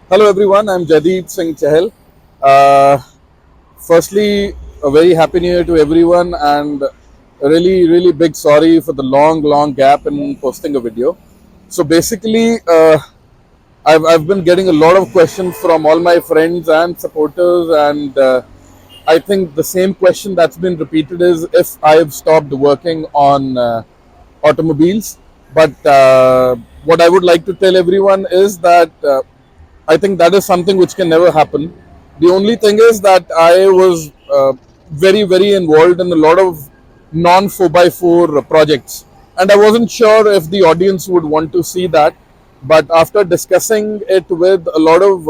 Hello everyone, I'm Jaideep Singh Chahal. Uh, Firstly, a very happy new year to everyone and a really big sorry for the long gap in posting a video. So basically, I've been getting a lot of questions from all my friends and supporters, and I think the same question that's been repeated is if I've stopped working on automobiles. But what I would like to tell everyone is that I think that is something which can never happen. The only thing is that I was very involved in a lot of non 4x4 projects, and I wasn't sure if the audience would want to see that. But after discussing it with a lot of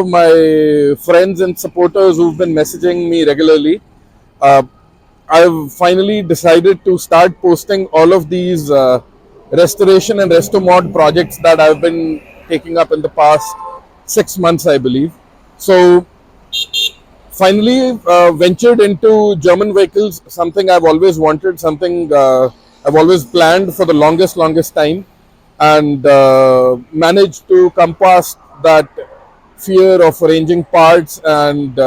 my friends and supporters who've been messaging me regularly, uh, I've finally decided to start posting all of these restoration and Restomod projects that I've been taking up in the past 6 months, I believe. So finally ventured into German vehicles, something I've always wanted, something I've always planned for the longest time, and managed to come past that fear of arranging parts and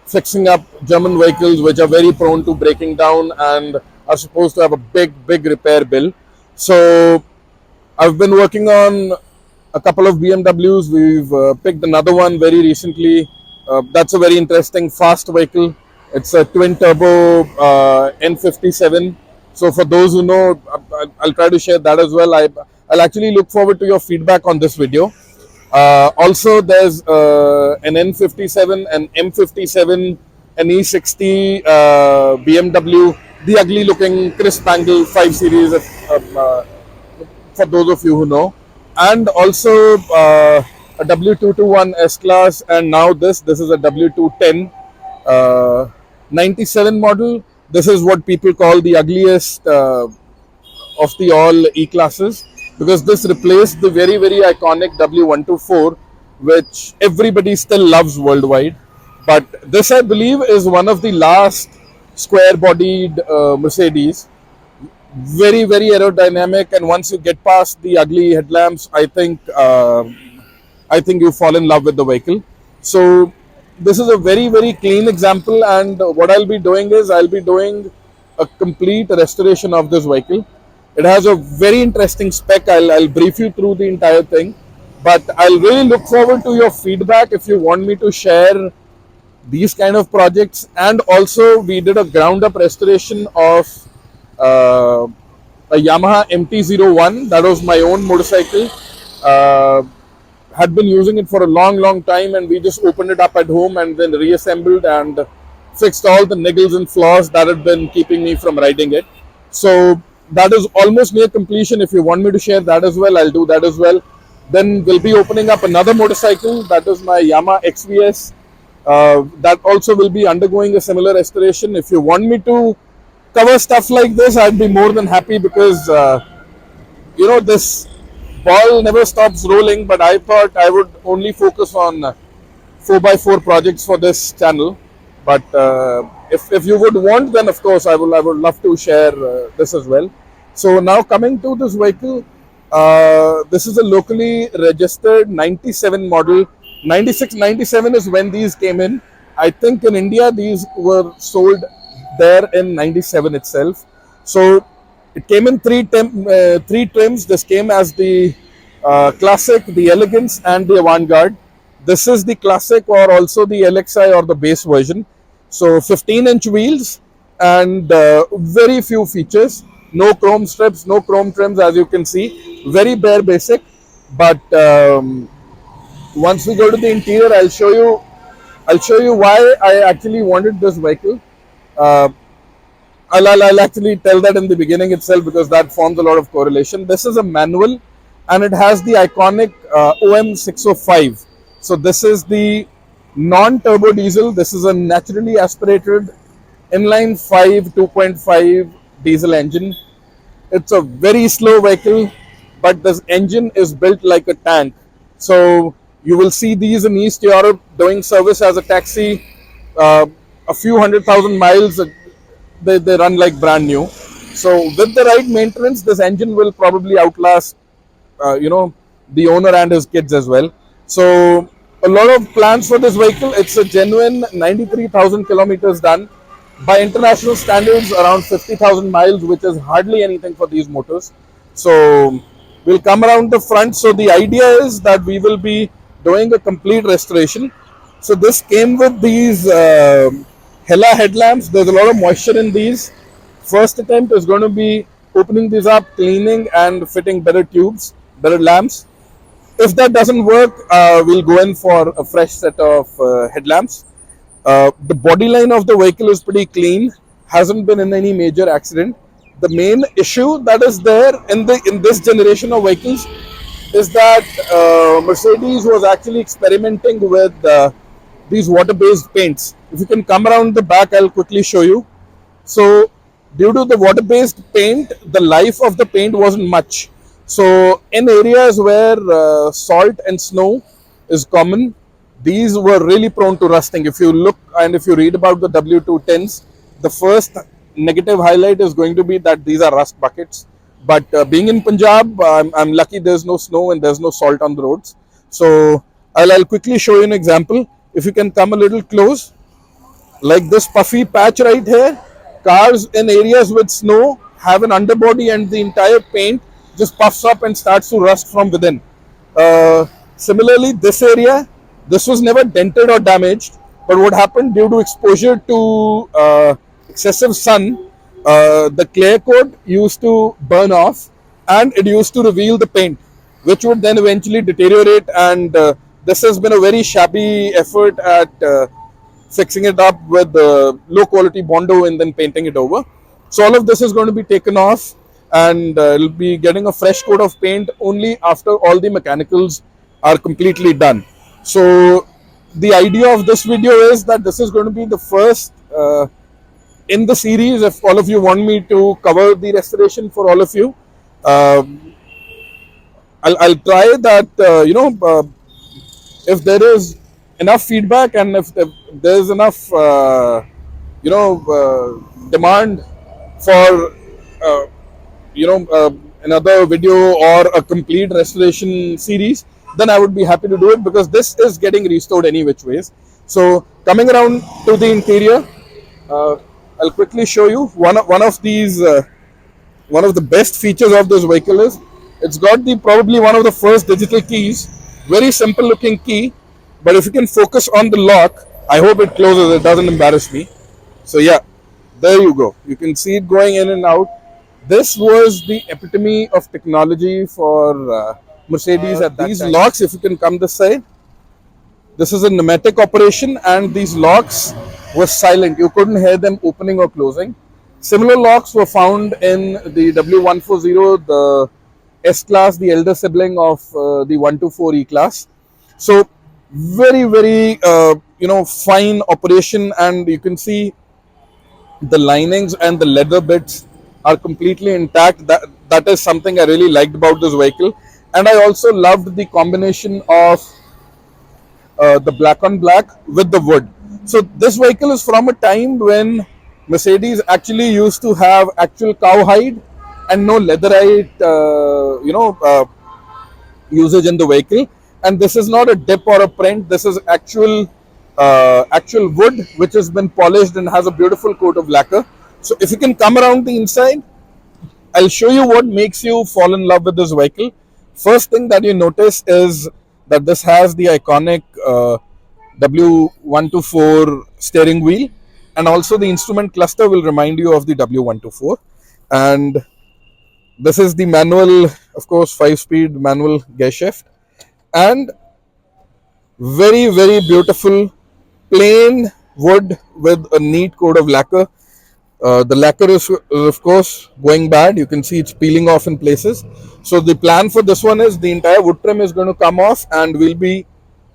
fixing up German vehicles which are very prone to breaking down and are supposed to have a big repair bill. So I've been working on a couple of BMWs. We've picked another one very recently. That's a very interesting fast vehicle. It's a twin turbo N57. So for those who know, I'll try to share that as well. I'll actually look forward to your feedback on this video. Also, there's an N57, an M57, an E60 BMW, the ugly looking crisp angle 5 Series, for those of you who know, and also a W221 S Class, and now this is a W210 uh, 97 model. This is what people call the ugliest of the all E classes, because this replaced the very iconic W124, which everybody still loves worldwide. But this, I believe, is one of the last square bodied Mercedes. Very aerodynamic, and once you get past the ugly headlamps, I think you fall in love with the vehicle. So this is a very clean example, and what I'll be doing is I'll be doing a complete restoration of this vehicle. It has a very interesting spec. I'll brief you through the entire thing, but I'll really look forward to your feedback if you want me to share these kind of projects. And also, we did a ground up restoration of uh, a Yamaha MT-01. That was my own motorcycle. Uh, had been using it for a long time, and we just opened it up at home and then reassembled and fixed all the niggles and flaws that had been keeping me from riding it. So that is almost near completion. If you want me to share that as well, I'll do that as well. Then we'll be opening up another motorcycle, that is my Yamaha XVS. That also will be undergoing a similar restoration. If you want me to cover stuff like this, I'd be more than happy, because this ball never stops rolling. But I thought I would only focus on 4x4 projects for this channel. But if you would want, then of course I would love to share this as well. So now coming to this vehicle, this is a locally registered 97 model. 96, 97 is when these came in. I think in India these were sold there in 97 itself. So it came in three trims. This came as the classic, the elegance, and the avant-garde. This is the classic, or also the LXI or the base version. So 15-inch wheels and very few features. No chrome strips, no chrome trims, as you can see. Very bare basic. But once we go to the interior, I'll show you. I'll show you why I actually wanted this vehicle. Uh, I'll actually tell that in the beginning itself, because that forms a lot of correlation. This is a manual, and it has the iconic OM605. So this is the non-turbo diesel. This is a naturally aspirated inline 5 2.5 diesel engine. It's a very slow vehicle, but this engine is built like a tank. So you will see these in East Europe doing service as a taxi. A few 100,000 miles, they run like brand new. So with the right maintenance, this engine will probably outlast, the owner and his kids as well. So a lot of plans for this vehicle. It's a genuine 93,000 kilometers done. By international standards, around 50,000 miles, which is hardly anything for these motors. So we'll come around the front. So the idea is that we will be doing a complete restoration. So this came with these Hella headlamps. There's a lot of moisture in these. First attempt is going to be opening these up, cleaning and fitting better tubes, better lamps. If that doesn't work, we'll go in for a fresh set of headlamps. The body line of the vehicle is pretty clean, hasn't been in any major accident. The main issue that is there in this generation of vehicles is that Mercedes was actually experimenting with these water-based paints. If you can come around the back, I'll quickly show you. So due to the water-based paint, the life of the paint wasn't much. So in areas where salt and snow is common, these were really prone to rusting. If you look and if you read about the W210s, the first negative highlight is going to be that these are rust buckets. But being in Punjab, I'm lucky there's no snow and there's no salt on the roads. So I'll quickly show you an example. If you can come a little close, like this puffy patch right here, cars in areas with snow have an underbody and the entire paint just puffs up and starts to rust from within. Similarly, this area, this was never dented or damaged, but what happened due to exposure to excessive sun, the clear coat used to burn off and it used to reveal the paint, which would then eventually deteriorate. And this has been a very shabby effort at fixing it up with low quality Bondo and then painting it over. So all of this is going to be taken off and it'll be getting a fresh coat of paint only after all the mechanicals are completely done. So the idea of this video is that this is going to be the first in the series. If all of you want me to cover the restoration for all of you, I'll try that, if there is enough feedback and if there's enough, demand for, another video or a complete restoration series, then I would be happy to do it, because this is getting restored any which ways. So coming around to the interior, I'll quickly show you one of the best features of this vehicle is it's got probably one of the first digital keys. Very simple looking key, but if you can focus on the lock, I hope it closes, it doesn't embarrass me. So yeah, there you go. You can see it going in and out. This was the epitome of technology for Mercedes at these time. Locks, if you can come this side, this is a pneumatic operation and these locks were silent. You couldn't hear them opening or closing. Similar locks were found in the W140, the S-Class, the elder sibling of the 124 E-Class. So very, very, fine operation, and you can see the linings and the leather bits are completely intact. That is something I really liked about this vehicle. And I also loved the combination of the black on black with the wood. So this vehicle is from a time when Mercedes actually used to have actual cowhide and no leatherite, usage in the vehicle. And this is not a dip or a print. This is actual wood which has been polished and has a beautiful coat of lacquer. So if you can come around the inside, I'll show you what makes you fall in love with this vehicle. First thing that you notice is that this has the iconic W124 steering wheel, and also the instrument cluster will remind you of the W124. And this is the manual, of course, 5-speed manual gear shift, and very, very beautiful plain wood with a neat coat of lacquer. The lacquer is of course going bad. You can see it's peeling off in places. So the plan for this one is the entire wood trim is going to come off, and we'll be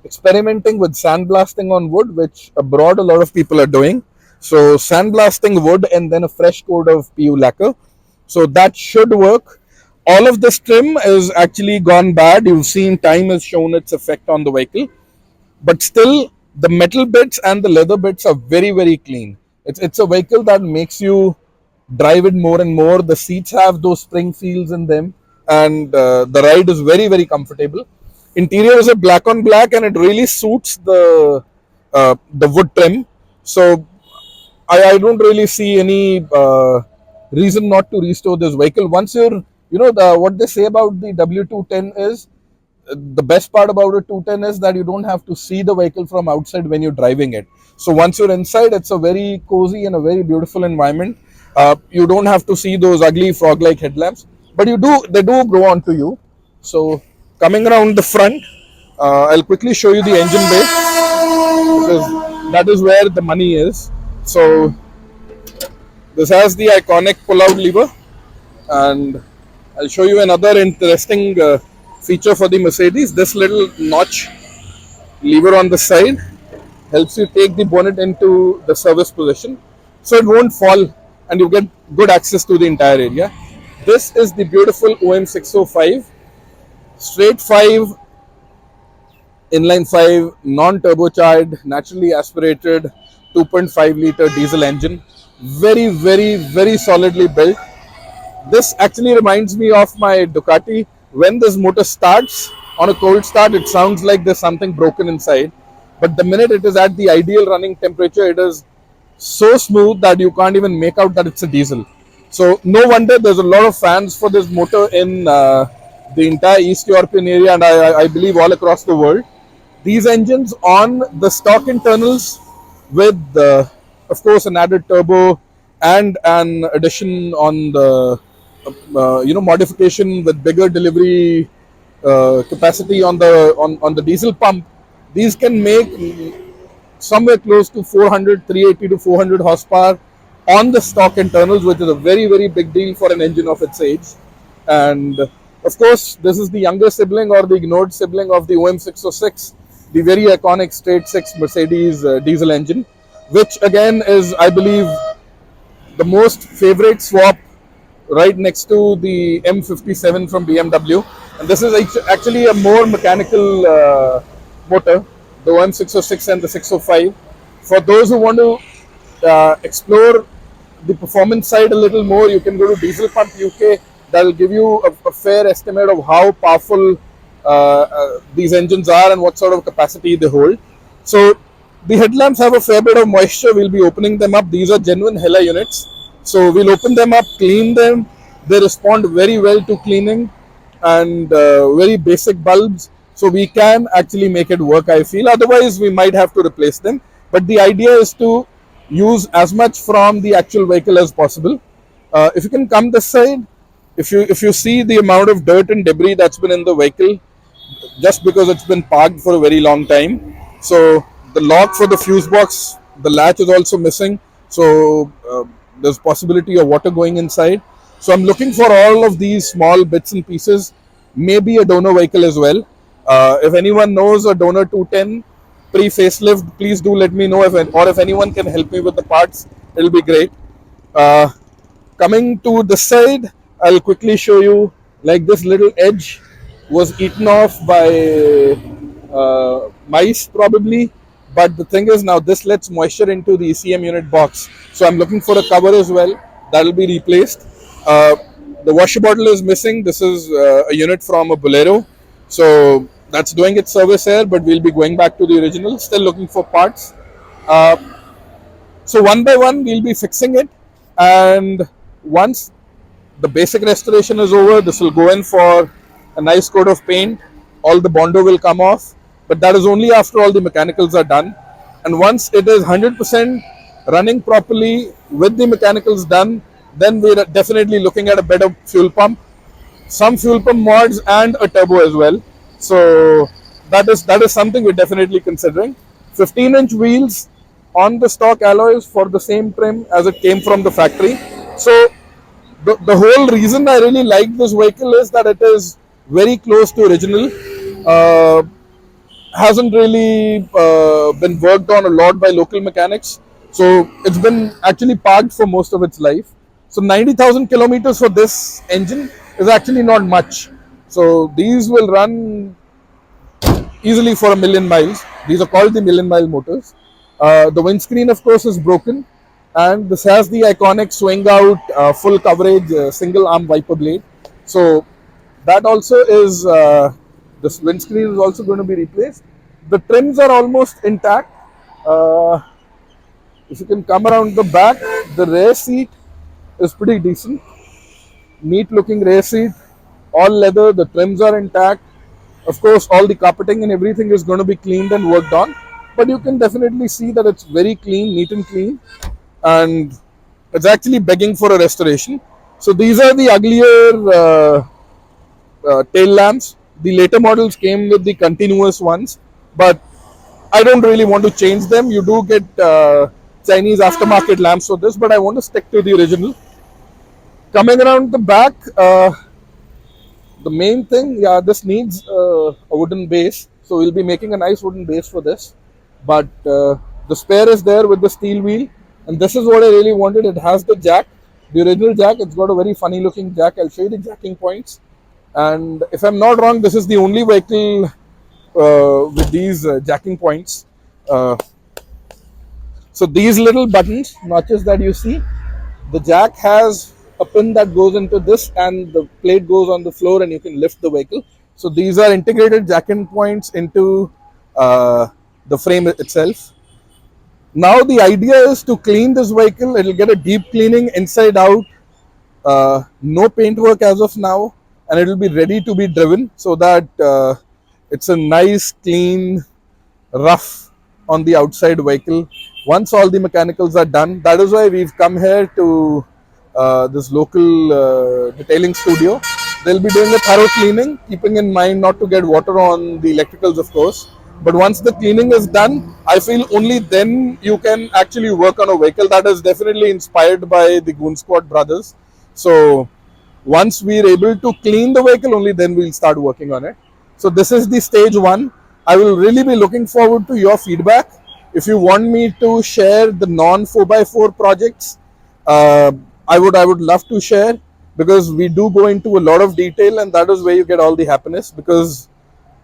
experimenting with sandblasting on wood, which abroad a lot of people are doing. So sandblasting wood and then a fresh coat of PU lacquer. So that should work. All of this trim is actually gone bad. You've seen time has shown its effect on the vehicle, but still the metal bits and the leather bits are very, very clean. It's a vehicle that makes you drive it more and more. The seats have those spring feels in them, and the ride is very very comfortable. Interior is a black on black, and it really suits the wood trim. So I don't really see any reason not to restore this vehicle. Once you're, what they say about the W210 is, the best part about a 210 is that you don't have to see the vehicle from outside when you're driving it. So once you're inside, it's a very cozy and a very beautiful environment. You don't have to see those ugly frog-like headlamps, but they do grow onto you. So coming around the front, I'll quickly show you the engine bay, because that is where the money is. So this has the iconic pull-out lever, and I'll show you another interesting feature for the Mercedes. This little notch lever on the side helps you take the bonnet into the service position, so it won't fall and you get good access to the entire area. This is the beautiful OM605 straight 5 inline 5 non-turbocharged, naturally aspirated 2.5 liter diesel engine. Very very very solidly built. This actually reminds me of my Ducati. When this motor starts on a cold start, it sounds like there's something broken inside, but the minute it is at the ideal running temperature, it is so smooth that you can't even make out that it's a diesel. So no wonder there's a lot of fans for this motor in the entire East European area, and I believe all across the world. These engines on the stock internals with of course an added turbo and an addition on the modification with bigger delivery capacity on the diesel pump. These can make somewhere close to 380 to 400 horsepower on the stock internals, which is a very very big deal for an engine of its age. And of course, this is the younger sibling or the ignored sibling of the OM606, the very iconic straight 6 Mercedes diesel engine, which again is, I believe, the most favorite swap right next to the M57 from BMW. And this is actually a more mechanical motor, the OM606 and the 605. For those who want to explore the performance side a little more, you can go to Diesel Pump UK. That will give you a fair estimate of how powerful these engines are and what sort of capacity they hold. So the headlamps have a fair bit of moisture. We'll be opening them up. These are genuine Hella units. So we'll open them up, clean them. They respond very well to cleaning, and very basic bulbs. So we can actually make it work, I feel. Otherwise, we might have to replace them. But the idea is to use as much from the actual vehicle as possible. If you can come this side, if you see the amount of dirt and debris that's been in the vehicle, just because it's been parked for a very long time. So the lock for the fuse box, the latch is also missing. So there's possibility of water going inside. So I'm looking for all of these small bits and pieces, maybe a donor vehicle as well. If anyone knows a donor 210 pre-facelift, please do let me know. If anyone can help me with the parts, it'll be great. Coming to the side, I'll quickly show you, like, this little edge was eaten off by mice probably. But the thing is, now this lets moisture into the ECM unit box. So I'm looking for a cover as well. That will be replaced. The washer bottle is missing. This is a unit from a Bolero. So that's doing its service here, but we'll be going back to the original. Still looking for parts. So one by one, we'll be fixing it. And once the basic restoration is over, this will go in for a nice coat of paint. All the Bondo will come off. But that is only after all the mechanicals are done. And once it is 100% running properly with the mechanicals done, then we're definitely looking at a better fuel pump, some fuel pump mods, and a turbo as well. So that is something we're definitely considering. 15-inch wheels on the stock alloys for the same trim as it came from the factory. So the whole reason I really like this vehicle is that it is very close to original. Hasn't really been worked on a lot by local mechanics, so it's been actually parked for most of its life. So 90,000 kilometers for this engine is actually not much. So these will run easily for 1,000,000 miles. These are called the 1,000,000 mile motors. The windscreen, of course, is broken, and this has the iconic swing out full coverage single arm wiper blade. So That also is, this windscreen is also going to be replaced. The trims are almost intact. Uh, if you can come around the back, the rear seat is pretty decent. Neat looking rear seat, all leather, the trims are intact. Of course, all the carpeting and everything is going to be cleaned and worked on, but you can definitely see that it's very clean, neat and clean, and it's actually begging for a restoration. So these are the uglier tail lamps. The later models came with the continuous ones, but I don't really want to change them. You do get Chinese aftermarket lamps for this, but I want to stick to the original. Coming around the back, the main thing, yeah, this needs a wooden base. So we'll be making a nice wooden base for this. But the spare is there with the steel wheel. And this is what I really wanted. It has the jack, the original jack. It's got a very funny looking jack. I'll show you the jacking points. And if I'm not wrong, this is the only vehicle with these jacking points. Uh, so these little buttons, notches that you see, the jack has a pin that goes into this and the plate goes on the floor and you can lift the vehicle. So these are integrated jacking points into the frame itself. Now the idea is to clean this vehicle. It'll get a deep cleaning inside out. No paint work as of now, and it'll be ready to be driven so that it's a nice, clean, rough on the outside vehicle. Once all the mechanicals are done, that is why we've come here to this local detailing studio. They'll be doing a thorough cleaning, keeping in mind not to get water on the electricals, of course. But once the cleaning is done, I feel only then you can actually work on a vehicle. That is definitely inspired by the Goon Squad brothers. So once we're able to clean the vehicle, only then we'll start working on it. So this is the stage one. I will really be looking forward to your feedback. If you want me to share the non 4x4 projects, uh, I would love to share, because we do go into a lot of detail, and that is where you get all the happiness, because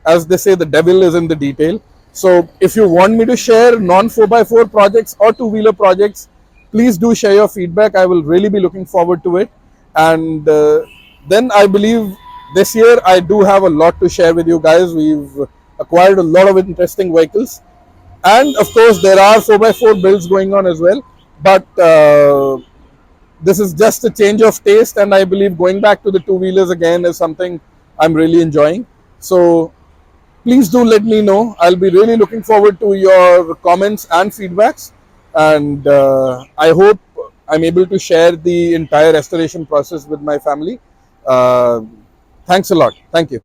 as they say, the devil is in the detail. So if you want me to share non 4x4 projects or two-wheeler projects, please do share your feedback. I will really be looking forward to it. And then I believe this year I do have a lot to share with you guys. We've acquired a lot of interesting vehicles. And of course, there are 4x4 builds going on as well. But this is just a change of taste, and I believe going back to the two-wheelers again is something I'm really enjoying. So please do let me know. I'll be really looking forward to your comments and feedbacks, and I hope I'm able to share the entire restoration process with my family. Thanks a lot. Thank you.